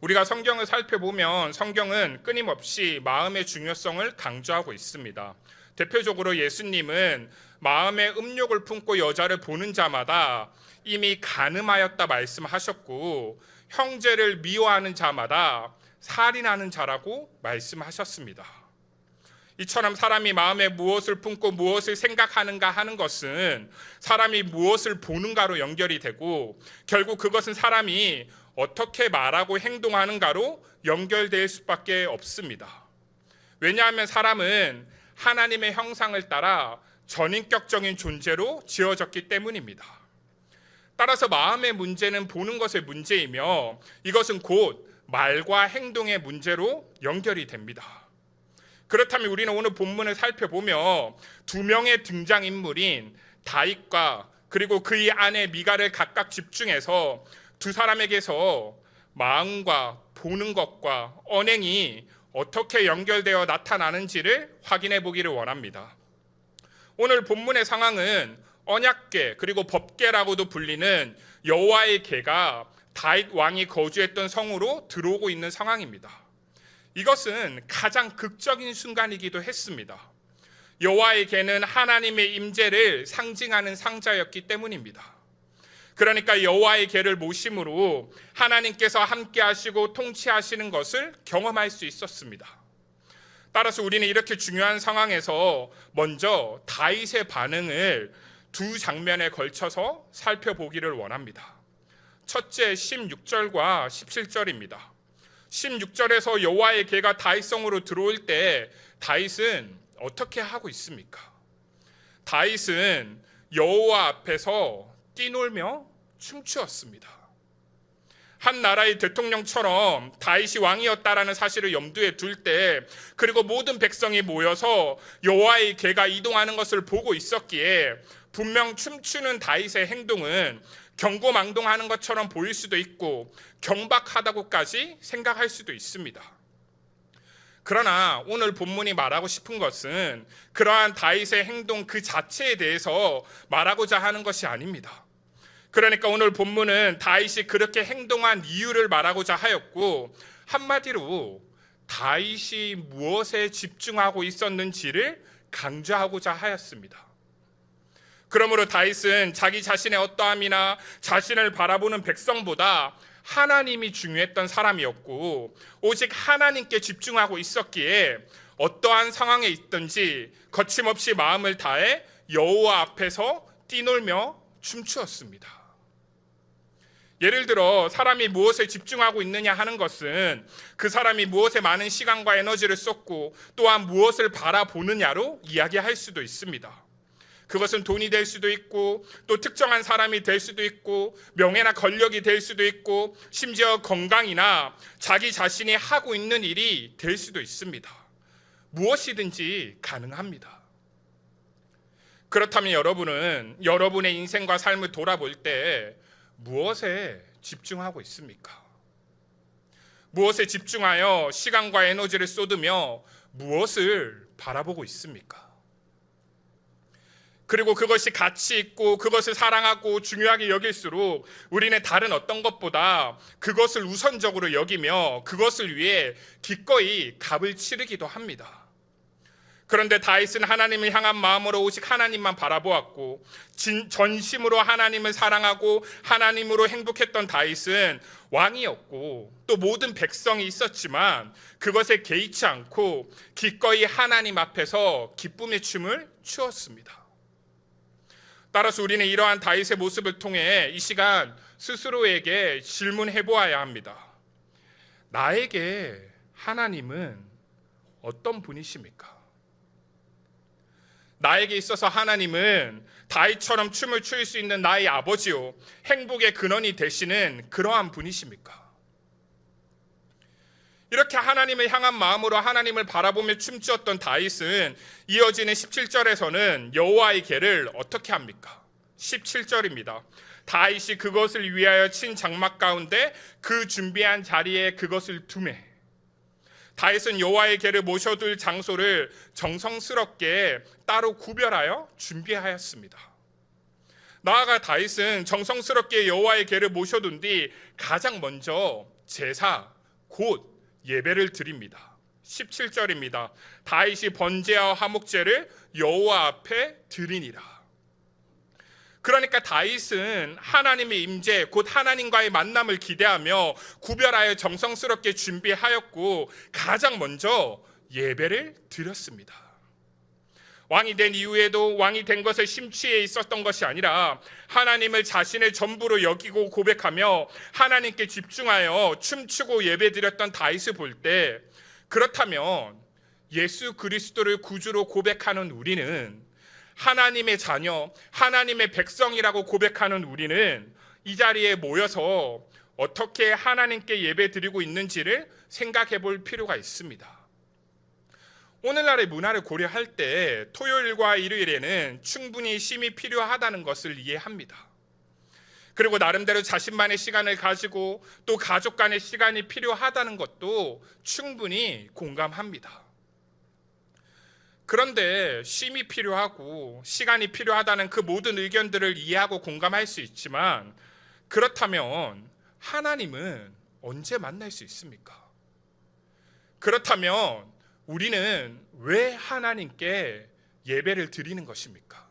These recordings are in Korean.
우리가 성경을 살펴보면 성경은 끊임없이 마음의 중요성을 강조하고 있습니다. 대표적으로 예수님은 마음의 음욕을 품고 여자를 보는 자마다 이미 간음하였다 말씀하셨고, 형제를 미워하는 자마다 살인하는 자라고 말씀하셨습니다. 이처럼 사람이 마음에 무엇을 품고 무엇을 생각하는가 하는 것은 사람이 무엇을 보는가로 연결이 되고, 결국 그것은 사람이 어떻게 말하고 행동하는가로 연결될 수밖에 없습니다. 왜냐하면 사람은 하나님의 형상을 따라 전인격적인 존재로 지어졌기 때문입니다. 따라서 마음의 문제는 보는 것의 문제이며, 이것은 곧 말과 행동의 문제로 연결이 됩니다. 그렇다면 우리는 오늘 본문을 살펴보며 두 명의 등장인물인 다윗과 그리고 그의 아내 미갈을 각각 집중해서 두 사람에게서 마음과 보는 것과 언행이 어떻게 연결되어 나타나는지를 확인해 보기를 원합니다. 오늘 본문의 상황은 언약궤 그리고 법궤라고도 불리는 여호와의 궤가 다윗 왕이 거주했던 성으로 들어오고 있는 상황입니다. 이것은 가장 극적인 순간이기도 했습니다. 여호와의 궤는 하나님의 임재를 상징하는 상자였기 때문입니다. 그러니까 여호와의 궤를 모심으로 하나님께서 함께 하시고 통치하시는 것을 경험할 수 있었습니다. 따라서 우리는 이렇게 중요한 상황에서 먼저 다윗의 반응을 두 장면에 걸쳐서 살펴보기를 원합니다. 첫째 16절과 17절입니다. 16절에서 여호와의 궤가 다윗성으로 들어올 때 다윗은 어떻게 하고 있습니까? 다윗은 여호와 앞에서 뛰놀며 춤추었습니다. 한 나라의 대통령처럼 다윗이 왕이었다라는 사실을 염두에 둘 때, 그리고 모든 백성이 모여서 여호와의 궤가 이동하는 것을 보고 있었기에 분명 춤추는 다윗의 행동은 경고망동하는 것처럼 보일 수도 있고 경박하다고까지 생각할 수도 있습니다. 그러나 오늘 본문이 말하고 싶은 것은 그러한 다윗의 행동 그 자체에 대해서 말하고자 하는 것이 아닙니다. 그러니까 오늘 본문은 다윗이 그렇게 행동한 이유를 말하고자 하였고, 한마디로 다윗이 무엇에 집중하고 있었는지를 강조하고자 하였습니다. 그러므로 다윗은 자기 자신의 어떠함이나 자신을 바라보는 백성보다 하나님이 중요했던 사람이었고, 오직 하나님께 집중하고 있었기에 어떠한 상황에 있든지 거침없이 마음을 다해 여호와 앞에서 뛰놀며 춤추었습니다. 예를 들어 사람이 무엇에 집중하고 있느냐 하는 것은 그 사람이 무엇에 많은 시간과 에너지를 쏟고 또한 무엇을 바라보느냐로 이야기할 수도 있습니다. 그것은 돈이 될 수도 있고, 또 특정한 사람이 될 수도 있고, 명예나 권력이 될 수도 있고, 심지어 건강이나 자기 자신이 하고 있는 일이 될 수도 있습니다. 무엇이든지 가능합니다. 그렇다면 여러분은 여러분의 인생과 삶을 돌아볼 때 무엇에 집중하고 있습니까? 무엇에 집중하여 시간과 에너지를 쏟으며 무엇을 바라보고 있습니까? 그리고 그것이 가치 있고 그것을 사랑하고 중요하게 여길수록 우리는 다른 어떤 것보다 그것을 우선적으로 여기며 그것을 위해 기꺼이 값을 치르기도 합니다. 그런데 다윗은 하나님을 향한 마음으로 오직 하나님만 바라보았고, 전심으로 하나님을 사랑하고 하나님으로 행복했던 다윗은 왕이었고 또 모든 백성이 있었지만 그것에 개의치 않고 기꺼이 하나님 앞에서 기쁨의 춤을 추었습니다. 따라서 우리는 이러한 다윗의 모습을 통해 이 시간 스스로에게 질문해 보아야 합니다. 나에게 하나님은 어떤 분이십니까? 나에게 있어서 하나님은 다윗처럼 춤을 출 수 있는 나의 아버지요, 행복의 근원이 되시는 그러한 분이십니까? 이렇게 하나님을 향한 마음으로 하나님을 바라보며 춤추었던 다윗은 이어지는 17절에서는 여호와의 궤를 어떻게 합니까? 17절입니다. 다윗이 그것을 위하여 친 장막 가운데 그 준비한 자리에 그것을 두매. 다윗은 여호와의 궤를 모셔둘 장소를 정성스럽게 따로 구별하여 준비하였습니다. 나아가 다윗은 정성스럽게 여호와의 궤를 모셔둔 뒤 가장 먼저 제사, 곧 예배를 드립니다. 17절입니다. 다윗이 번제와 화목제를 여호와 앞에 드리니라. 그러니까 다윗은 하나님의 임재, 곧 하나님과의 만남을 기대하며 구별하여 정성스럽게 준비하였고 가장 먼저 예배를 드렸습니다. 왕이 된 이후에도 왕이 된 것을 심취해 있었던 것이 아니라 하나님을 자신의 전부로 여기고 고백하며 하나님께 집중하여 춤추고 예배드렸던 다윗을 볼 때, 그렇다면 예수 그리스도를 구주로 고백하는 우리는, 하나님의 자녀, 하나님의 백성이라고 고백하는 우리는 이 자리에 모여서 어떻게 하나님께 예배드리고 있는지를 생각해 볼 필요가 있습니다. 오늘날의 문화를 고려할 때 토요일과 일요일에는 충분히 쉼이 필요하다는 것을 이해합니다. 그리고 나름대로 자신만의 시간을 가지고 또 가족 간의 시간이 필요하다는 것도 충분히 공감합니다. 그런데 쉼이 필요하고 시간이 필요하다는 그 모든 의견들을 이해하고 공감할 수 있지만, 그렇다면 하나님은 언제 만날 수 있습니까? 그렇다면 우리는 왜 하나님께 예배를 드리는 것입니까?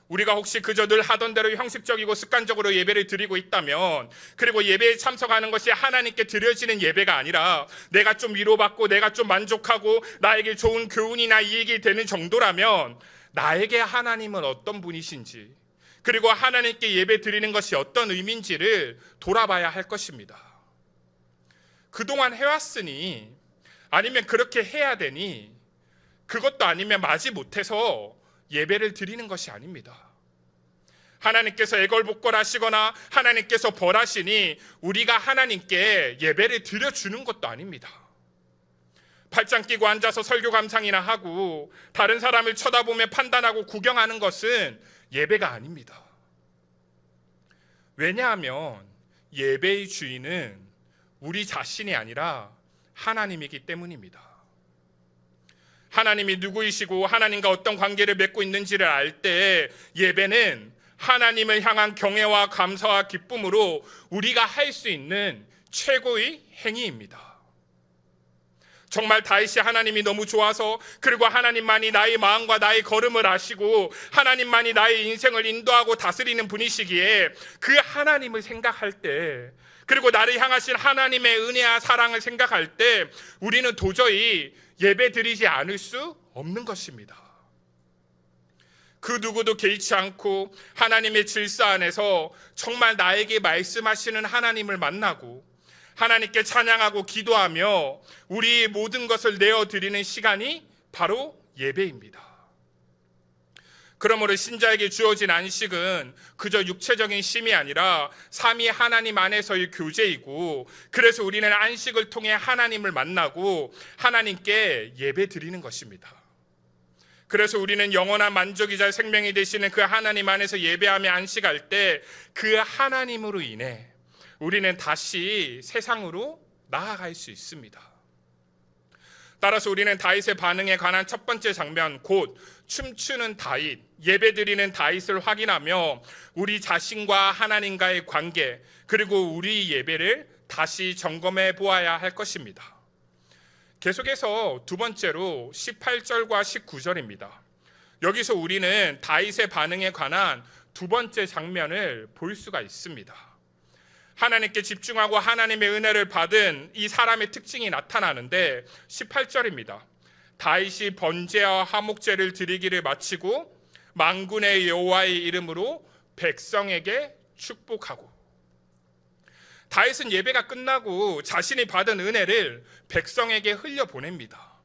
우리가 혹시 그저 늘 하던 대로 형식적이고 습관적으로 예배를 드리고 있다면, 그리고 예배에 참석하는 것이 하나님께 드려지는 예배가 아니라 내가 좀 위로받고 내가 좀 만족하고 나에게 좋은 교훈이나 이익이 되는 정도라면, 나에게 하나님은 어떤 분이신지, 그리고 하나님께 예배 드리는 것이 어떤 의미인지를 돌아봐야 할 것입니다. 그동안 해왔으니, 아니면 그렇게 해야 되니, 그것도 아니면 마지 못해서 예배를 드리는 것이 아닙니다. 하나님께서 애걸복걸하시거나 하나님께서 벌하시니 우리가 하나님께 예배를 드려주는 것도 아닙니다. 팔짱 끼고 앉아서 설교 감상이나 하고 다른 사람을 쳐다보며 판단하고 구경하는 것은 예배가 아닙니다. 왜냐하면 예배의 주인은 우리 자신이 아니라 하나님이기 때문입니다. 하나님이 누구이시고 하나님과 어떤 관계를 맺고 있는지를 알 때 예배는 하나님을 향한 경외와 감사와 기쁨으로 우리가 할 수 있는 최고의 행위입니다. 정말 다윗이 하나님이 너무 좋아서, 그리고 하나님만이 나의 마음과 나의 걸음을 아시고 하나님만이 나의 인생을 인도하고 다스리는 분이시기에 그 하나님을 생각할 때, 그리고 나를 향하신 하나님의 은혜와 사랑을 생각할 때 우리는 도저히 예배 드리지 않을 수 없는 것입니다. 그 누구도 개의치 않고 하나님의 질서 안에서 정말 나에게 말씀하시는 하나님을 만나고 하나님께 찬양하고 기도하며 우리 모든 것을 내어드리는 시간이 바로 예배입니다. 그러므로 신자에게 주어진 안식은 그저 육체적인 쉼이 아니라 삼위 하나님 안에서의 교제이고, 그래서 우리는 안식을 통해 하나님을 만나고 하나님께 예배 드리는 것입니다. 그래서 우리는 영원한 만족이자 생명이 되시는 그 하나님 안에서 예배하며 안식할 때 그 하나님으로 인해 우리는 다시 세상으로 나아갈 수 있습니다. 따라서 우리는 다윗의 반응에 관한 첫 번째 장면, 곧 춤추는 다윗, 예배드리는 다윗을 확인하며 우리 자신과 하나님과의 관계, 그리고 우리 예배를 다시 점검해 보아야 할 것입니다. 계속해서 두 번째로 18절과 19절입니다. 여기서 우리는 다윗의 반응에 관한 두 번째 장면을 볼 수가 있습니다. 하나님께 집중하고 하나님의 은혜를 받은 이 사람의 특징이 나타나는데 18절입니다. 다윗이 번제와 화목제를 드리기를 마치고 만군의 여호와의 이름으로 백성에게 축복하고, 다윗은 예배가 끝나고 자신이 받은 은혜를 백성에게 흘려보냅니다.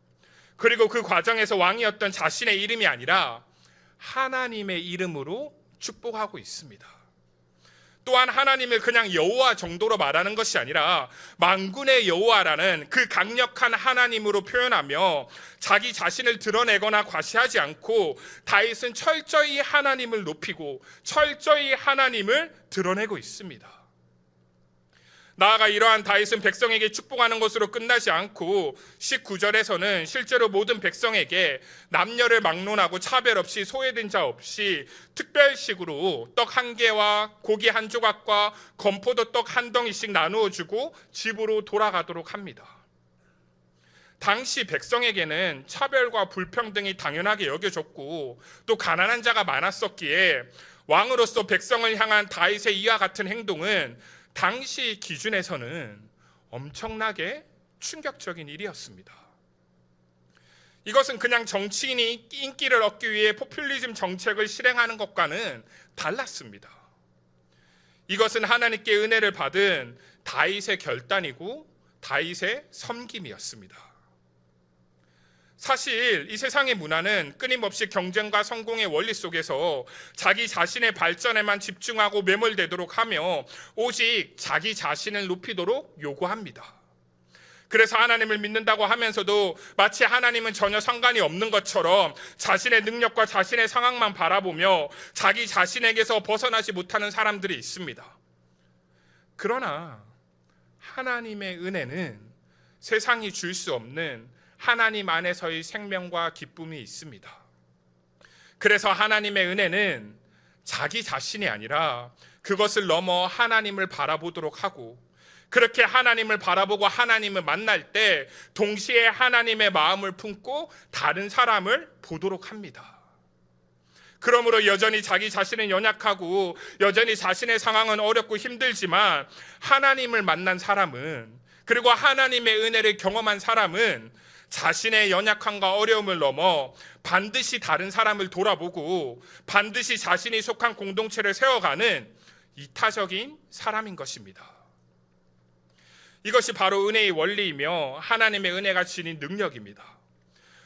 그리고 그 과정에서 왕이었던 자신의 이름이 아니라 하나님의 이름으로 축복하고 있습니다. 또한 하나님을 그냥 여호와 정도로 말하는 것이 아니라 만군의 여호와라는 그 강력한 하나님으로 표현하며 자기 자신을 드러내거나 과시하지 않고 다윗은 철저히 하나님을 높이고 철저히 하나님을 드러내고 있습니다. 나아가 이러한 다윗은 백성에게 축복하는 것으로 끝나지 않고 19절에서는 실제로 모든 백성에게 남녀를 막론하고 차별 없이 소외된 자 없이 특별식으로 떡 한 개와 고기 한 조각과 건포도 떡 한 덩이씩 나누어 주고 집으로 돌아가도록 합니다. 당시 백성에게는 차별과 불평등이 당연하게 여겨졌고 또 가난한 자가 많았었기에 왕으로서 백성을 향한 다윗의 이와 같은 행동은 당시 기준에서는 엄청나게 충격적인 일이었습니다. 이것은 그냥 정치인이 인기를 얻기 위해 포퓰리즘 정책을 실행하는 것과는 달랐습니다. 이것은 하나님께 은혜를 받은 다윗의 결단이고 다윗의 섬김이었습니다. 사실 이 세상의 문화는 끊임없이 경쟁과 성공의 원리 속에서 자기 자신의 발전에만 집중하고 매몰되도록 하며 오직 자기 자신을 높이도록 요구합니다. 그래서 하나님을 믿는다고 하면서도 마치 하나님은 전혀 상관이 없는 것처럼 자신의 능력과 자신의 상황만 바라보며 자기 자신에게서 벗어나지 못하는 사람들이 있습니다. 그러나 하나님의 은혜는 세상이 줄 수 없는 하나님 안에서의 생명과 기쁨이 있습니다. 그래서 하나님의 은혜는 자기 자신이 아니라 그것을 넘어 하나님을 바라보도록 하고 그렇게 하나님을 바라보고 하나님을 만날 때 동시에 하나님의 마음을 품고 다른 사람을 보도록 합니다. 그러므로 여전히 자기 자신은 연약하고 여전히 자신의 상황은 어렵고 힘들지만 하나님을 만난 사람은 그리고 하나님의 은혜를 경험한 사람은 자신의 연약함과 어려움을 넘어 반드시 다른 사람을 돌아보고 반드시 자신이 속한 공동체를 세워가는 이타적인 사람인 것입니다. 이것이 바로 은혜의 원리이며 하나님의 은혜가 지닌 능력입니다.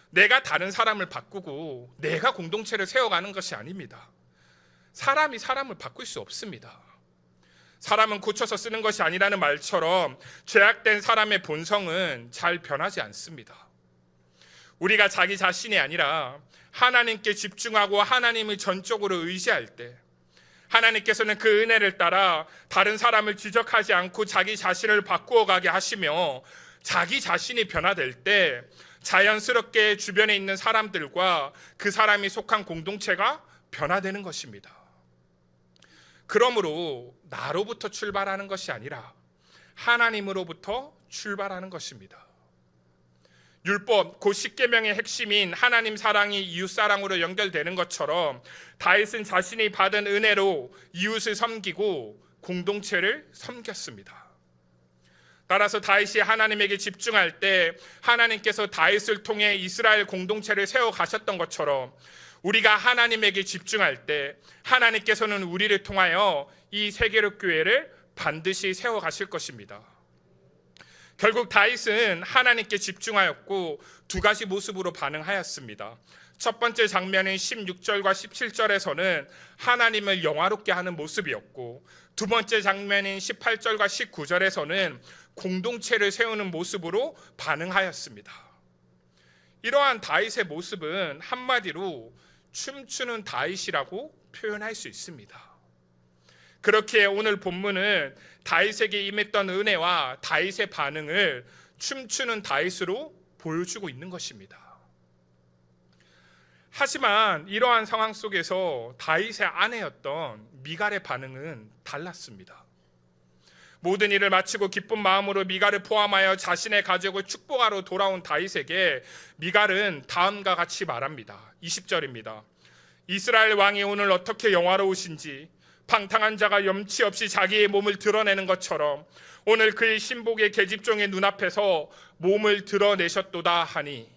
내가 다른 사람을 바꾸고 내가 공동체를 세워가는 것이 아닙니다. 사람이 사람을 바꿀 수 없습니다. 사람은 고쳐서 쓰는 것이 아니라는 말처럼 죄악된 사람의 본성은 잘 변하지 않습니다. 우리가 자기 자신이 아니라 하나님께 집중하고 하나님을 전적으로 의지할 때 하나님께서는 그 은혜를 따라 다른 사람을 지적하지 않고 자기 자신을 바꾸어 가게 하시며 자기 자신이 변화될 때 자연스럽게 주변에 있는 사람들과 그 사람이 속한 공동체가 변화되는 것입니다. 그러므로 나로부터 출발하는 것이 아니라 하나님으로부터 출발하는 것입니다. 율법, 곧 십계명의 핵심인 하나님 사랑이 이웃 사랑으로 연결되는 것처럼 다윗은 자신이 받은 은혜로 이웃을 섬기고 공동체를 섬겼습니다. 따라서 다윗이 하나님에게 집중할 때 하나님께서 다윗을 통해 이스라엘 공동체를 세워 가셨던 것처럼 우리가 하나님에게 집중할 때 하나님께서는 우리를 통하여 이 세계로 교회를 반드시 세워 가실 것입니다. 결국 다윗은 하나님께 집중하였고 두 가지 모습으로 반응하였습니다. 첫 번째 장면인 16절과 17절에서는 하나님을 영화롭게 하는 모습이었고 두 번째 장면인 18절과 19절에서는 공동체를 세우는 모습으로 반응하였습니다. 이러한 다윗의 모습은 한마디로 춤추는 다윗이라고 표현할 수 있습니다. 그렇게 오늘 본문은 다윗에게 임했던 은혜와 다윗의 반응을 춤추는 다윗으로 보여주고 있는 것입니다. 하지만 이러한 상황 속에서 다윗의 아내였던 미갈의 반응은 달랐습니다. 모든 일을 마치고 기쁜 마음으로 미갈을 포함하여 자신의 가족을 축복하러 돌아온 다윗에게 미갈은 다음과 같이 말합니다. 20절입니다. 이스라엘 왕이 오늘 어떻게 영화로우신지 방탕한 자가 염치 없이 자기의 몸을 드러내는 것처럼 오늘 그의 신복의 계집종의 눈앞에서 몸을 드러내셨도다 하니,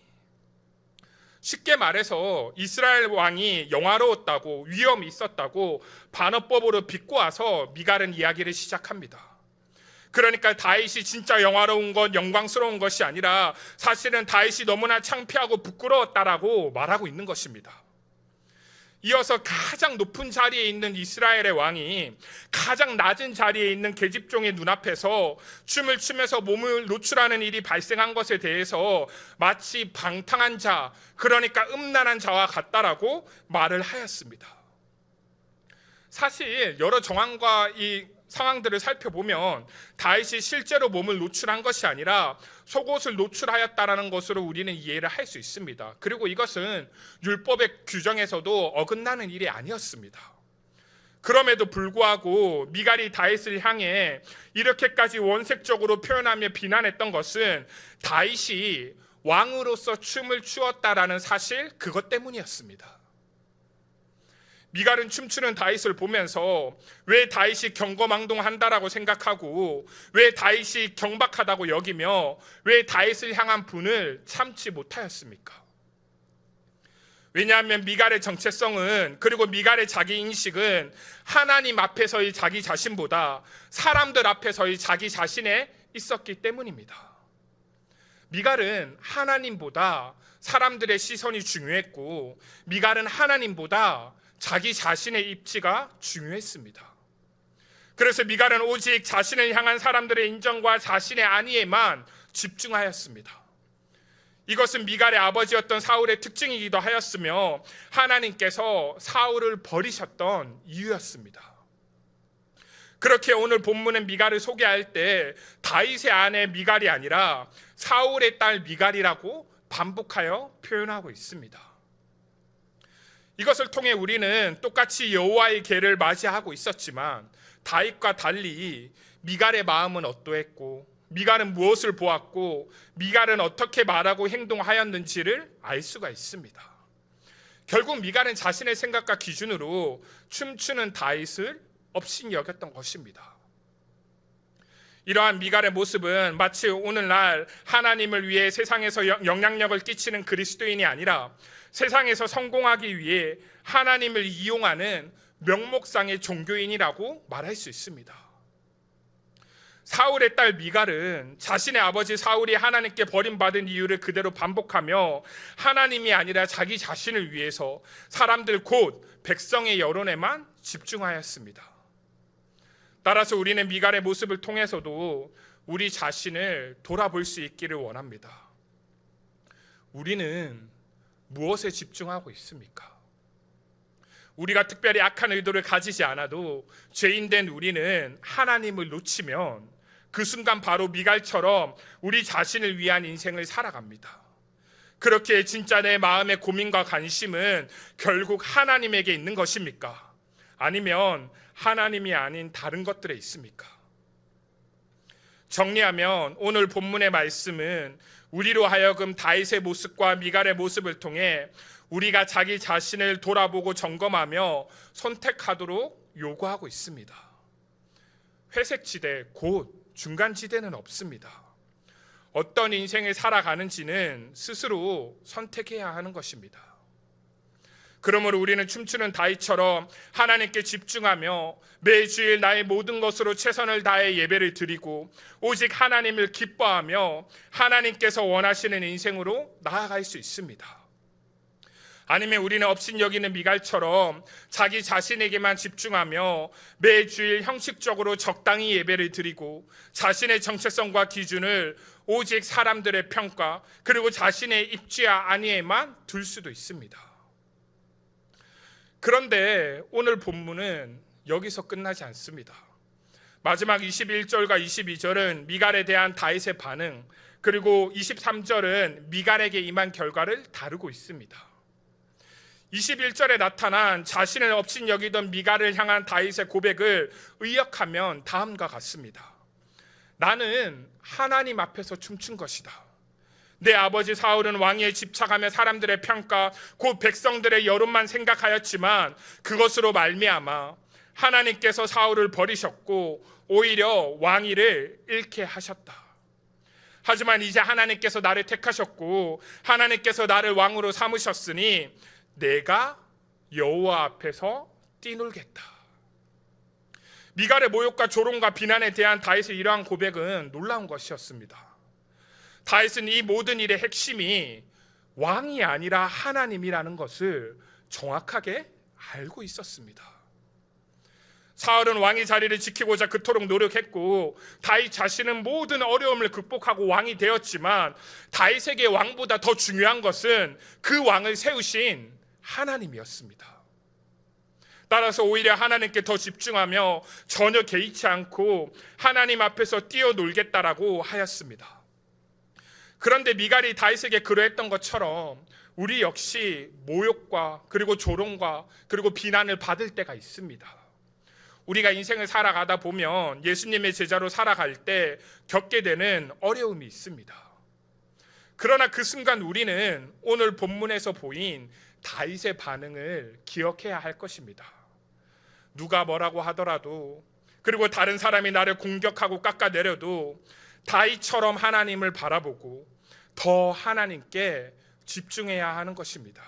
쉽게 말해서 이스라엘 왕이 영화로웠다고 위엄이 있었다고 반어법으로 비꼬아서 미갈은 이야기를 시작합니다. 그러니까 다윗이 진짜 영화로운 것, 영광스러운 것이 아니라 사실은 다윗이 너무나 창피하고 부끄러웠다라고 말하고 있는 것입니다. 이어서 가장 높은 자리에 있는 이스라엘의 왕이 가장 낮은 자리에 있는 계집종의 눈앞에서 춤을 추면서 몸을 노출하는 일이 발생한 것에 대해서 마치 방탕한 자, 그러니까 음란한 자와 같다라고 말을 하였습니다. 사실 여러 정황과 이 상황들을 살펴보면 다윗이 실제로 몸을 노출한 것이 아니라 속옷을 노출하였다라는 것으로 우리는 이해를 할 수 있습니다. 그리고 이것은 율법의 규정에서도 어긋나는 일이 아니었습니다. 그럼에도 불구하고 미갈이 다윗을 향해 이렇게까지 원색적으로 표현하며 비난했던 것은 다윗이 왕으로서 춤을 추었다라는 사실, 그것 때문이었습니다. 미갈은 춤추는 다윗을 보면서 왜 다윗이 경거망동한다라고 생각하고 왜 다윗이 경박하다고 여기며 왜 다윗을 향한 분을 참지 못하였습니까? 왜냐하면 미갈의 정체성은, 그리고 미갈의 자기 인식은 하나님 앞에서의 자기 자신보다 사람들 앞에서의 자기 자신에 있었기 때문입니다. 미갈은 하나님보다 사람들의 시선이 중요했고, 미갈은 하나님보다 자기 자신의 입지가 중요했습니다. 그래서 미갈은 오직 자신을 향한 사람들의 인정과 자신의 안위에만 집중하였습니다. 이것은 미갈의 아버지였던 사울의 특징이기도 하였으며 하나님께서 사울을 버리셨던 이유였습니다. 그렇게 오늘 본문은 미갈을 소개할 때 다윗의 아내 미갈이 아니라 사울의 딸 미갈이라고 반복하여 표현하고 있습니다. 이것을 통해 우리는 똑같이 여호와의 계를 맞이하고 있었지만 다윗과 달리 미갈의 마음은 어떠했고, 미갈은 무엇을 보았고, 미갈은 어떻게 말하고 행동하였는지를 알 수가 있습니다. 결국 미갈은 자신의 생각과 기준으로 춤추는 다윗을 업신여겼던 것입니다. 이러한 미갈의 모습은 마치 오늘날 하나님을 위해 세상에서 영향력을 끼치는 그리스도인이 아니라 세상에서 성공하기 위해 하나님을 이용하는 명목상의 종교인이라고 말할 수 있습니다. 사울의 딸 미갈은 자신의 아버지 사울이 하나님께 버림받은 이유를 그대로 반복하며 하나님이 아니라 자기 자신을 위해서 사람들 곧 백성의 여론에만 집중하였습니다. 따라서 우리는 미갈의 모습을 통해서도 우리 자신을 돌아볼 수 있기를 원합니다. 우리는 무엇에 집중하고 있습니까? 우리가 특별히 악한 의도를 가지지 않아도 죄인된 우리는 하나님을 놓치면 그 순간 바로 미갈처럼 우리 자신을 위한 인생을 살아갑니다. 그렇게 진짜 내 마음의 고민과 관심은 결국 하나님에게 있는 것입니까? 아니면 하나님이 아닌 다른 것들에 있습니까? 정리하면 오늘 본문의 말씀은 우리로 하여금 다윗의 모습과 미갈의 모습을 통해 우리가 자기 자신을 돌아보고 점검하며 선택하도록 요구하고 있습니다. 회색지대, 곧 중간지대는 없습니다. 어떤 인생을 살아가는지는 스스로 선택해야 하는 것입니다. 그러므로 우리는 춤추는 다윗처럼 하나님께 집중하며 매주일 나의 모든 것으로 최선을 다해 예배를 드리고 오직 하나님을 기뻐하며 하나님께서 원하시는 인생으로 나아갈 수 있습니다. 아니면 우리는 업신여기는 미갈처럼 자기 자신에게만 집중하며 매주일 형식적으로 적당히 예배를 드리고 자신의 정체성과 기준을 오직 사람들의 평가 그리고 자신의 입지와 안위에만 둘 수도 있습니다. 그런데 오늘 본문은 여기서 끝나지 않습니다. 마지막 21절과 22절은 미갈에 대한 다윗의 반응, 그리고 23절은 미갈에게 임한 결과를 다루고 있습니다. 21절에 나타난 자신을 업신여기던 미갈을 향한 다윗의 고백을 의역하면 다음과 같습니다. 나는 하나님 앞에서 춤춘 것이다. 내 아버지 사울은 왕위에 집착하며 사람들의 평가 곧 백성들의 여론만 생각하였지만 그것으로 말미암아 하나님께서 사울을 버리셨고 오히려 왕위를 잃게 하셨다. 하지만 이제 하나님께서 나를 택하셨고 하나님께서 나를 왕으로 삼으셨으니 내가 여호와 앞에서 뛰놀겠다. 미갈의 모욕과 조롱과 비난에 대한 다윗의 이러한 고백은 놀라운 것이었습니다. 다윗은 이 모든 일의 핵심이 왕이 아니라 하나님이라는 것을 정확하게 알고 있었습니다. 사울은 왕의 자리를 지키고자 그토록 노력했고 다윗 자신은 모든 어려움을 극복하고 왕이 되었지만 다윗에게 왕보다 더 중요한 것은 그 왕을 세우신 하나님이었습니다. 따라서 오히려 하나님께 더 집중하며 전혀 개의치 않고 하나님 앞에서 뛰어놀겠다라고 하였습니다. 그런데 미갈이 다윗에게 그러했던 것처럼 우리 역시 모욕과 그리고 조롱과 그리고 비난을 받을 때가 있습니다. 우리가 인생을 살아가다 보면 예수님의 제자로 살아갈 때 겪게 되는 어려움이 있습니다. 그러나 그 순간 우리는 오늘 본문에서 보인 다윗의 반응을 기억해야 할 것입니다. 누가 뭐라고 하더라도, 그리고 다른 사람이 나를 공격하고 깎아내려도 다윗처럼 하나님을 바라보고 더 하나님께 집중해야 하는 것입니다.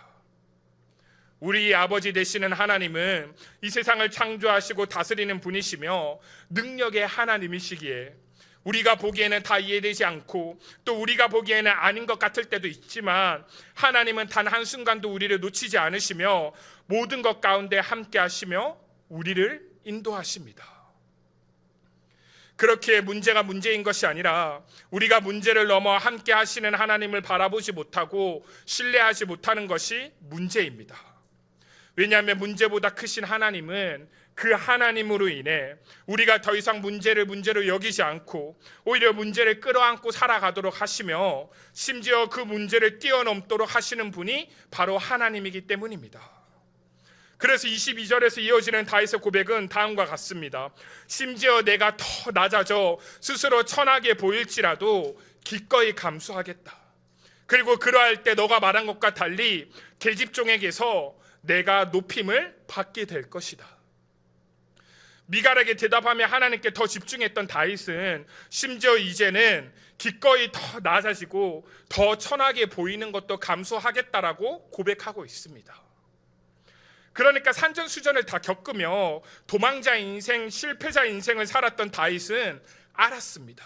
우리 아버지 되시는 하나님은 이 세상을 창조하시고 다스리는 분이시며 능력의 하나님이시기에 우리가 보기에는 다 이해되지 않고 또 우리가 보기에는 아닌 것 같을 때도 있지만 하나님은 단 한순간도 우리를 놓치지 않으시며 모든 것 가운데 함께 하시며 우리를 인도하십니다. 그렇게 문제가 문제인 것이 아니라 우리가 문제를 넘어 함께 하시는 하나님을 바라보지 못하고 신뢰하지 못하는 것이 문제입니다. 왜냐하면 문제보다 크신 하나님은 그 하나님으로 인해 우리가 더 이상 문제를 문제로 여기지 않고 오히려 문제를 끌어안고 살아가도록 하시며 심지어 그 문제를 뛰어넘도록 하시는 분이 바로 하나님이기 때문입니다. 그래서 22절에서 이어지는 다윗의 고백은 다음과 같습니다. 심지어 내가 더 낮아져 스스로 천하게 보일지라도 기꺼이 감수하겠다. 그리고 그러할 때 너가 말한 것과 달리 계집종에게서 내가 높임을 받게 될 것이다. 미갈에게 대답하며 하나님께 더 집중했던 다윗은 심지어 이제는 기꺼이 더 낮아지고 더 천하게 보이는 것도 감수하겠다라고 고백하고 있습니다. 그러니까 산전수전을 다 겪으며 도망자 인생, 실패자 인생을 살았던 다윗은 알았습니다.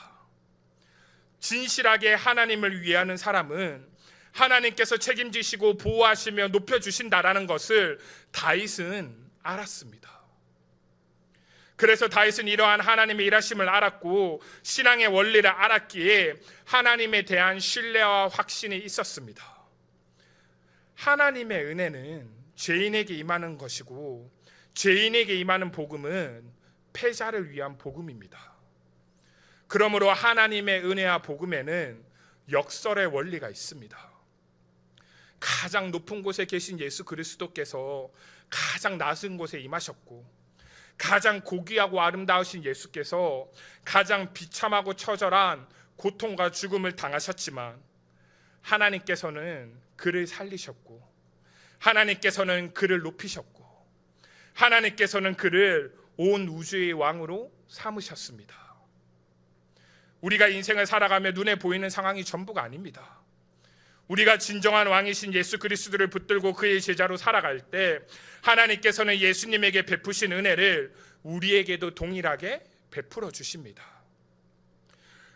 진실하게 하나님을 위하는 사람은 하나님께서 책임지시고 보호하시며 높여주신다라는 것을 다윗은 알았습니다. 그래서 다윗은 이러한 하나님의 일하심을 알았고 신앙의 원리를 알았기에 하나님에 대한 신뢰와 확신이 있었습니다. 하나님의 은혜는 죄인에게 임하는 것이고 죄인에게 임하는 복음은 패자를 위한 복음입니다. 그러므로 하나님의 은혜와 복음에는 역설의 원리가 있습니다. 가장 높은 곳에 계신 예수 그리스도께서 가장 낮은 곳에 임하셨고 가장 고귀하고 아름다우신 예수께서 가장 비참하고 처절한 고통과 죽음을 당하셨지만 하나님께서는 그를 살리셨고 하나님께서는 그를 높이셨고 하나님께서는 그를 온 우주의 왕으로 삼으셨습니다. 우리가 인생을 살아가며 눈에 보이는 상황이 전부가 아닙니다. 우리가 진정한 왕이신 예수 그리스도를 붙들고 그의 제자로 살아갈 때 하나님께서는 예수님에게 베푸신 은혜를 우리에게도 동일하게 베풀어 주십니다.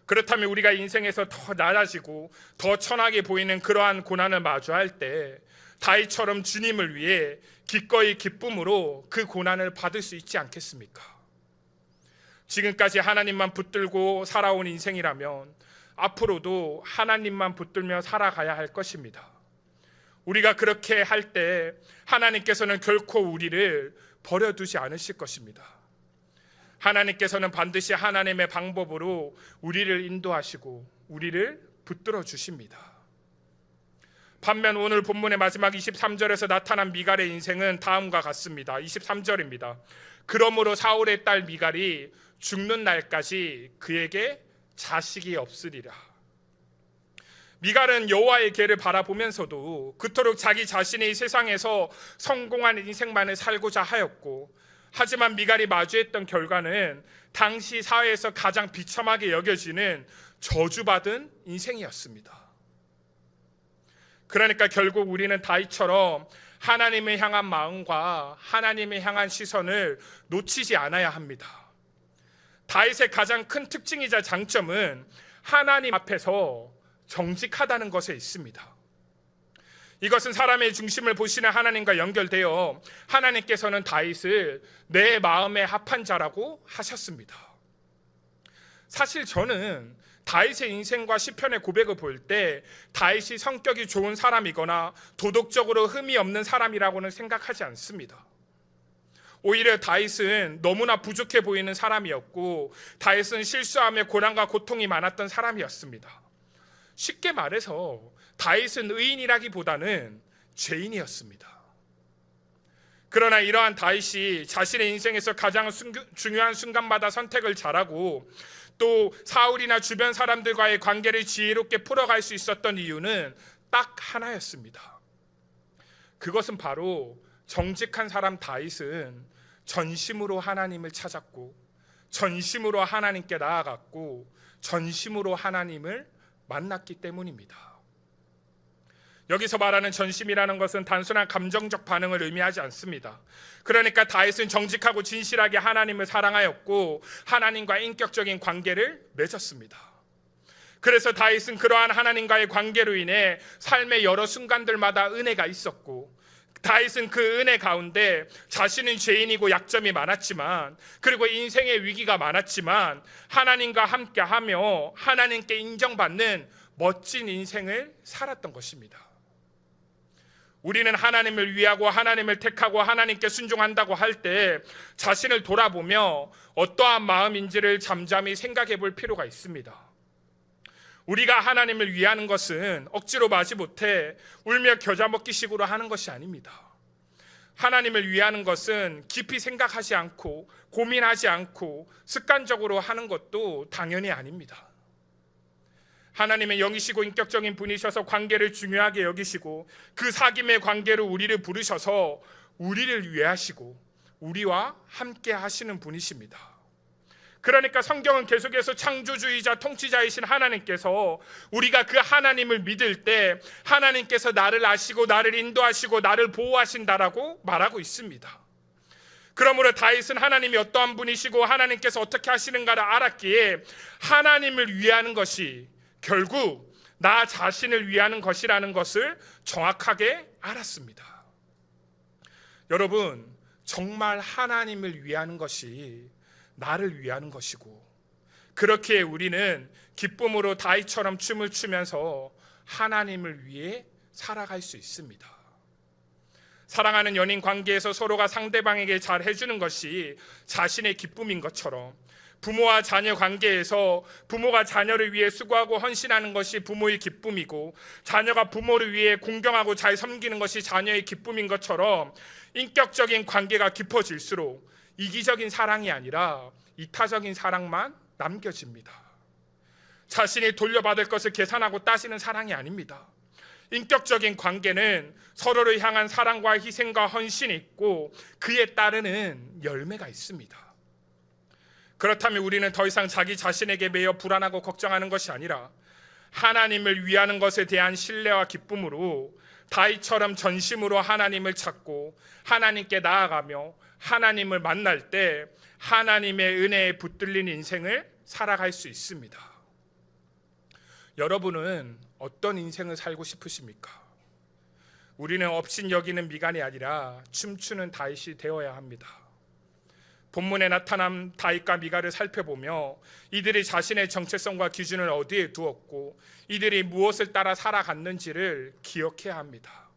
그렇다면 우리가 인생에서 더 낮아지고 더 천하게 보이는 그러한 고난을 마주할 때 다윗처럼 주님을 위해 기꺼이 기쁨으로 그 고난을 받을 수 있지 않겠습니까? 지금까지 하나님만 붙들고 살아온 인생이라면 앞으로도 하나님만 붙들며 살아가야 할 것입니다. 우리가 그렇게 할 때 하나님께서는 결코 우리를 버려두지 않으실 것입니다. 하나님께서는 반드시 하나님의 방법으로 우리를 인도하시고 우리를 붙들어 주십니다. 반면 오늘 본문의 마지막 23절에서 나타난 미갈의 인생은 다음과 같습니다. 23절입니다. 그러므로 사울의 딸 미갈이 죽는 날까지 그에게 자식이 없으리라. 미갈은 여호와의 궤를 바라보면서도 그토록 자기 자신이 세상에서 성공한 인생만을 살고자 하였고 하지만 미갈이 마주했던 결과는 당시 사회에서 가장 비참하게 여겨지는 저주받은 인생이었습니다. 그러니까 결국 우리는 다윗처럼 하나님을 향한 마음과 하나님을 향한 시선을 놓치지 않아야 합니다. 다윗의 가장 큰 특징이자 장점은 하나님 앞에서 정직하다는 것에 있습니다. 이것은 사람의 중심을 보시는 하나님과 연결되어 하나님께서는 다윗을 내 마음에 합한 자라고 하셨습니다. 사실 저는 다윗의 인생과 시편의 고백을 볼 때 다윗이 성격이 좋은 사람이거나 도덕적으로 흠이 없는 사람이라고는 생각하지 않습니다. 오히려 다윗은 너무나 부족해 보이는 사람이었고, 다윗은 실수함에 고난과 고통이 많았던 사람이었습니다. 쉽게 말해서 다윗은 의인이라기보다는 죄인이었습니다. 그러나 이러한 다윗이 자신의 인생에서 가장 중요한 순간마다 선택을 잘하고, 또 사울이나 주변 사람들과의 관계를 지혜롭게 풀어갈 수 있었던 이유는 딱 하나였습니다. 그것은 바로 정직한 사람 다윗은 전심으로 하나님을 찾았고, 전심으로 하나님께 나아갔고, 전심으로 하나님을 만났기 때문입니다. 여기서 말하는 전심이라는 것은 단순한 감정적 반응을 의미하지 않습니다. 그러니까 다윗은 정직하고 진실하게 하나님을 사랑하였고, 하나님과 인격적인 관계를 맺었습니다. 그래서 다윗은 그러한 하나님과의 관계로 인해 삶의 여러 순간들마다 은혜가 있었고, 다윗은 그 은혜 가운데 자신은 죄인이고 약점이 많았지만, 그리고 인생의 위기가 많았지만 하나님과 함께하며 하나님께 인정받는 멋진 인생을 살았던 것입니다. 우리는 하나님을 위하고 하나님을 택하고 하나님께 순종한다고 할 때 자신을 돌아보며 어떠한 마음인지를 잠잠히 생각해 볼 필요가 있습니다. 우리가 하나님을 위하는 것은 억지로 마지못해 울며 겨자 먹기식으로 하는 것이 아닙니다. 하나님을 위하는 것은 깊이 생각하지 않고 고민하지 않고 습관적으로 하는 것도 당연히 아닙니다. 하나님은 영이시고 인격적인 분이셔서 관계를 중요하게 여기시고, 그 사귐의 관계로 우리를 부르셔서 우리를 위하시고 우리와 함께 하시는 분이십니다. 그러니까 성경은 계속해서 창조주의자 통치자이신 하나님께서 우리가 그 하나님을 믿을 때 하나님께서 나를 아시고 나를 인도하시고 나를 보호하신다라고 말하고 있습니다. 그러므로 다윗은 하나님이 어떠한 분이시고 하나님께서 어떻게 하시는가를 알았기에 하나님을 위하는 것이 결국 나 자신을 위하는 것이라는 것을 정확하게 알았습니다. 여러분, 정말 하나님을 위하는 것이 나를 위하는 것이고, 그렇기에 우리는 기쁨으로 다윗처럼 춤을 추면서 하나님을 위해 살아갈 수 있습니다. 사랑하는 연인 관계에서 서로가 상대방에게 잘 해주는 것이 자신의 기쁨인 것처럼, 부모와 자녀 관계에서 부모가 자녀를 위해 수고하고 헌신하는 것이 부모의 기쁨이고, 자녀가 부모를 위해 공경하고 잘 섬기는 것이 자녀의 기쁨인 것처럼, 인격적인 관계가 깊어질수록 이기적인 사랑이 아니라 이타적인 사랑만 남겨집니다. 자신이 돌려받을 것을 계산하고 따지는 사랑이 아닙니다. 인격적인 관계는 서로를 향한 사랑과 희생과 헌신이 있고 그에 따르는 열매가 있습니다. 그렇다면 우리는 더 이상 자기 자신에게 매여 불안하고 걱정하는 것이 아니라 하나님을 위하는 것에 대한 신뢰와 기쁨으로 다윗처럼 전심으로 하나님을 찾고 하나님께 나아가며 하나님을 만날 때 하나님의 은혜에 붙들린 인생을 살아갈 수 있습니다. 여러분은 어떤 인생을 살고 싶으십니까? 우리는 업신여기는 미간이 아니라 춤추는 다윗이 되어야 합니다. 본문에 나타난 다윗과 미갈을 살펴보며 이들이 자신의 정체성과 기준을 어디에 두었고 이들이 무엇을 따라 살아갔는지를 기억해야 합니다.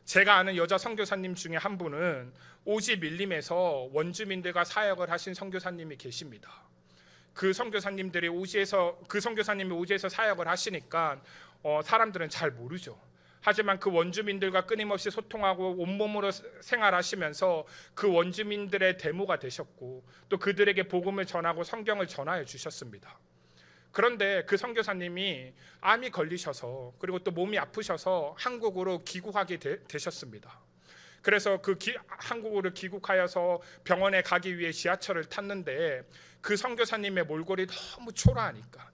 제가 아는 여자 선교사님 중에 한 분은 오지 밀림에서 원주민들과 사역을 하신 선교사님이 계십니다. 그 선교사님이 오지에서 사역을 하시니까 사람들은 잘 모르죠. 하지만 그 원주민들과 끊임없이 소통하고 온몸으로 생활하시면서 그 원주민들의 데모가 되셨고 또 그들에게 복음을 전하고 성경을 전하여 주셨습니다. 그런데 그 선교사님이 암이 걸리셔서 그리고 또 몸이 아프셔서 한국으로 귀국하게 되셨습니다. 그래서 한국으로 귀국하여서 병원에 가기 위해 지하철을 탔는데 그 선교사님의 몰골이 너무 초라하니까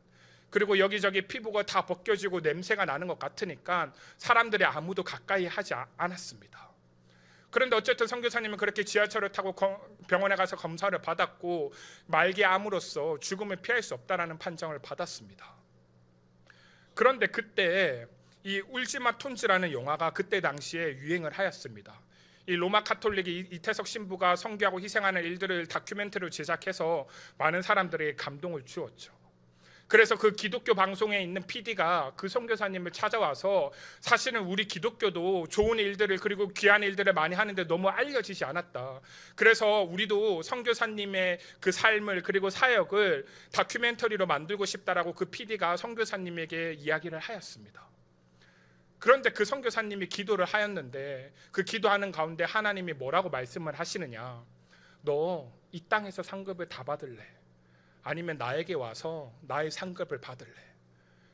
그리고 여기저기 피부가 다 벗겨지고 냄새가 나는 것 같으니까 사람들이 아무도 가까이 하지 않았습니다. 그런데 어쨌든 선교사님은 그렇게 지하철을 타고 병원에 가서 검사를 받았고 말기암으로써 죽음을 피할 수 없다라는 판정을 받았습니다. 그런데 그때 이 울지마 톤즈라는 영화가 그때 당시에 유행을 하였습니다. 이 로마 카톨릭이 이태석 신부가 선교하고 희생하는 일들을 다큐멘터리로 제작해서 많은 사람들에게 감동을 주었죠. 그래서 그 기독교 방송에 있는 PD가 그 선교사님을 찾아와서 사실은 우리 기독교도 좋은 일들을 그리고 귀한 일들을 많이 하는데 너무 알려지지 않았다. 그래서 우리도 선교사님의 그 삶을 그리고 사역을 다큐멘터리로 만들고 싶다라고 그 PD가 선교사님에게 이야기를 하였습니다. 그런데 그 선교사님이 기도를 하였는데 그 기도하는 가운데 하나님이 뭐라고 말씀을 하시느냐, 너 이 땅에서 상급을 다 받을래? 아니면 나에게 와서 나의 상급을 받을래?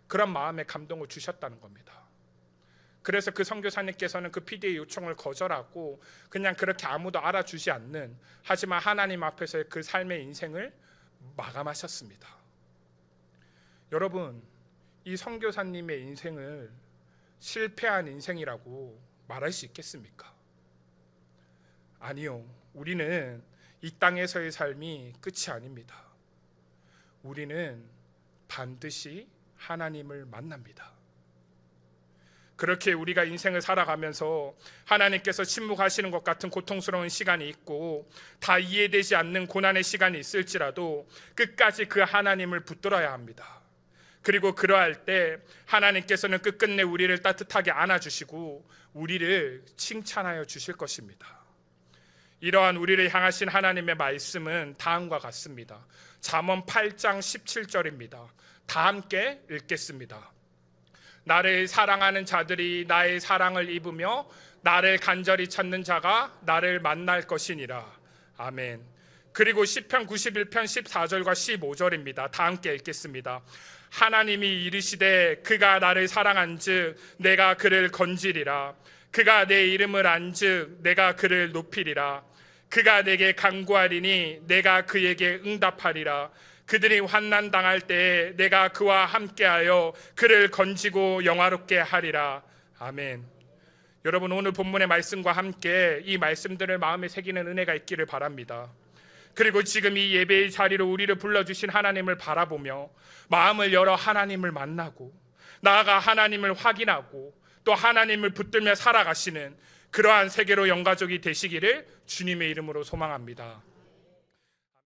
그런 마음에 감동을 주셨다는 겁니다. 그래서 그 선교사님께서는 그 PD의 요청을 거절하고 그냥 그렇게 아무도 알아주지 않는, 하지만 하나님 앞에서의 그 삶의 인생을 마감하셨습니다. 여러분, 이 선교사님의 인생을 실패한 인생이라고 말할 수 있겠습니까? 아니요. 우리는 이 땅에서의 삶이 끝이 아닙니다. 우리는 반드시 하나님을 만납니다. 그렇게 우리가 인생을 살아가면서 하나님께서 침묵하시는 것 같은 고통스러운 시간이 있고 다 이해되지 않는 고난의 시간이 있을지라도 끝까지 그 하나님을 붙들어야 합니다. 그리고 그러할 때 하나님께서는 끝끝내 우리를 따뜻하게 안아주시고 우리를 칭찬하여 주실 것입니다. 이러한 우리를 향하신 하나님의 말씀은 다음과 같습니다. 잠언 8장 17절입니다. 다 함께 읽겠습니다. 나를 사랑하는 자들이 나의 사랑을 입으며 나를 간절히 찾는 자가 나를 만날 것이니라. 아멘. 그리고 시편 91편 14절과 15절입니다. 다 함께 읽겠습니다. 하나님이 이르시되 그가 나를 사랑한즉 내가 그를 건지리라. 그가 내 이름을 안즉 내가 그를 높이리라. 그가 내게 간구하리니 내가 그에게 응답하리라. 그들이 환난 당할 때에 내가 그와 함께하여 그를 건지고 영화롭게 하리라. 아멘. 여러분, 오늘 본문의 말씀과 함께 이 말씀들을 마음에 새기는 은혜가 있기를 바랍니다. 그리고 지금 이 예배의 자리로 우리를 불러주신 하나님을 바라보며 마음을 열어 하나님을 만나고 나아가 하나님을 확인하고 또 하나님을 붙들며 살아가시는 그러한 세계로 영가족이 되시기를 주님의 이름으로 소망합니다.